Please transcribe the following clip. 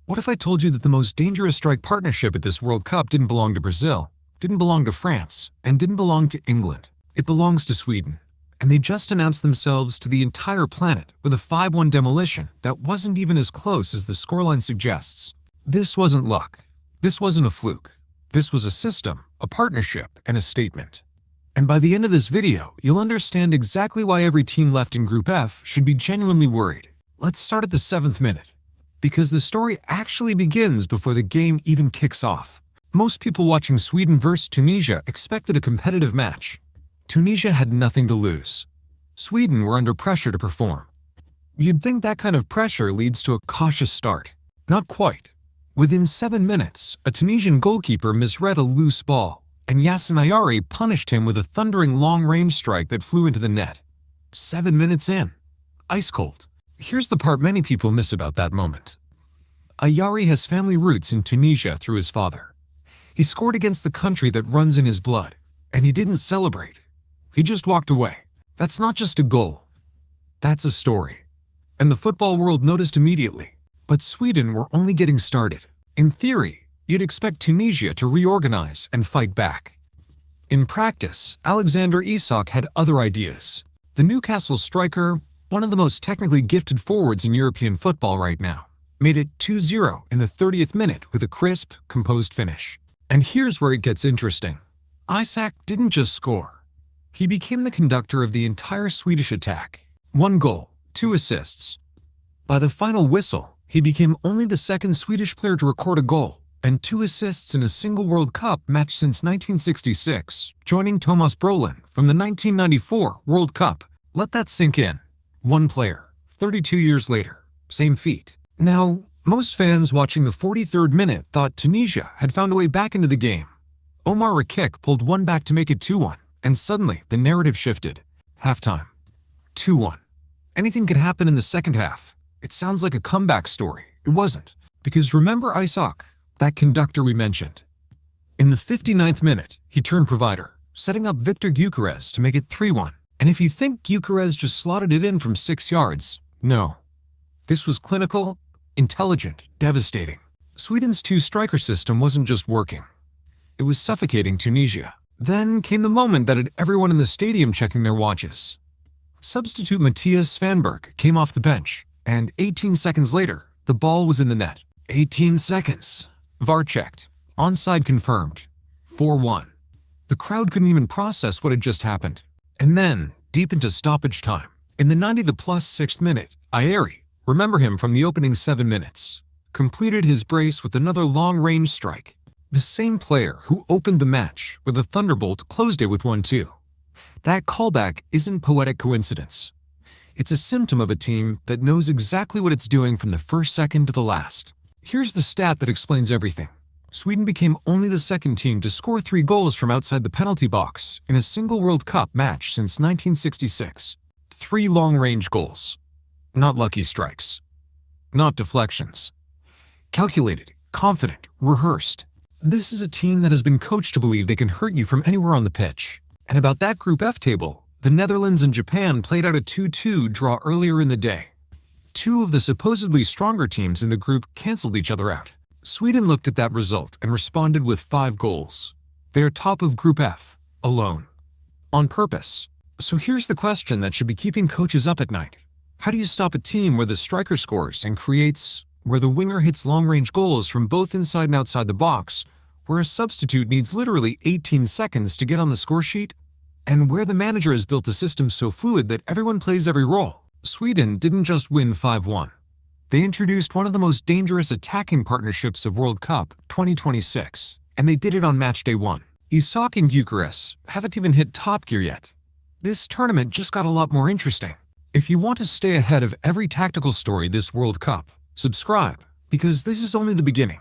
What if I told you that the most dangerous strike partnership at this World Cup didn't belong to Brazil, didn't belong to France, and didn't belong to England? It belongs to Sweden. And they just announced themselves to the entire planet with a 5-1 demolition that wasn't even as close as the scoreline suggests. This wasn't luck. This wasn't a fluke. This was a system, a partnership, and a statement. And by the end of this video, you'll understand exactly why every team left in Group F should be genuinely worried. Let's start at the 7th minute, because the story actually begins before the game even kicks off. Most people watching Sweden vs Tunisia expected a competitive match. Tunisia had nothing to lose. Sweden were under pressure to perform. You'd think that kind of pressure leads to a cautious start. Not quite. Within 7 minutes, a Tunisian goalkeeper misread a loose ball, and Yasin Ayari punished him with a thundering long-range strike that flew into the net. 7 minutes in. Ice cold. Here's the part many people miss about that moment. Ayari has family roots in Tunisia through his father. He scored against the country that runs in his blood, and he didn't celebrate. He just walked away. That's not just a goal. That's a story. And the football world noticed immediately. But Sweden were only getting started. In theory, you'd expect Tunisia to reorganize and fight back. In practice, Alexander Isak had other ideas. The Newcastle striker, one of the most technically gifted forwards in European football right now, made it 2-0 in the 30th minute with a crisp, composed finish. And here's where it gets interesting. Isak didn't just score. He became the conductor of the entire Swedish attack. 1 goal, 2 assists. By the final whistle, he became only the second Swedish player to record a goal and 2 assists in a single World Cup match since 1966, joining Thomas Brolin from the 1994 World Cup. Let that sink in. 1 player, 32 years later, same feat. Now, most fans watching the 43rd minute thought Tunisia had found a way back into the game. Omar Rakik pulled one back to make it 2-1, and suddenly the narrative shifted. Halftime. 2-1. Anything could happen in the second half. It sounds like a comeback story. It wasn't. Because remember Isak, that conductor we mentioned. In the 59th minute, he turned provider, setting up Viktor Gyökeres to make it 3-1. And if you think Gyökeres just slotted it in from 6 yards, no. This was clinical, intelligent, devastating. Sweden's 2-striker system wasn't just working. It was suffocating Tunisia. Then came the moment that had everyone in the stadium checking their watches. Substitute Svanberg came off the bench, and 18 seconds later, the ball was in the net. 18 seconds. VAR checked. Onside confirmed. 4-1. The crowd couldn't even process what had just happened. And then, deep into stoppage time, in the 90+6th minute, Ayari, remember him from the opening 7 minutes, completed his brace with another long-range strike. The same player who opened the match with a thunderbolt closed it with 1-2. That callback isn't poetic coincidence. It's a symptom of a team that knows exactly what it's doing from the first second to the last. Here's the stat that explains everything. Sweden became only the second team to score 3 goals from outside the penalty box in a single World Cup match since 1966. 3 long-range goals. Not lucky strikes. Not deflections. Calculated, confident, rehearsed. This is a team that has been coached to believe they can hurt you from anywhere on the pitch. And about that Group F table, the Netherlands and Japan played out a 2-2 draw earlier in the day. 2 of the supposedly stronger teams in the group canceled each other out. Sweden looked at that result and responded with 5 goals. They are top of Group F, alone. On purpose. So here's the question that should be keeping coaches up at night. How do you stop a team where the striker scores and creates, where the winger hits long-range goals from both inside and outside the box, where a substitute needs literally 18 seconds to get on the score sheet, and where the manager has built a system so fluid that everyone plays every role? Sweden didn't just win 5-1. They introduced one of the most dangerous attacking partnerships of World Cup 2026, and they did it on match day 1. Isak and Gyökeres haven't even hit top gear yet. This tournament just got a lot more interesting. If you want to stay ahead of every tactical story this World Cup, subscribe, because this is only the beginning.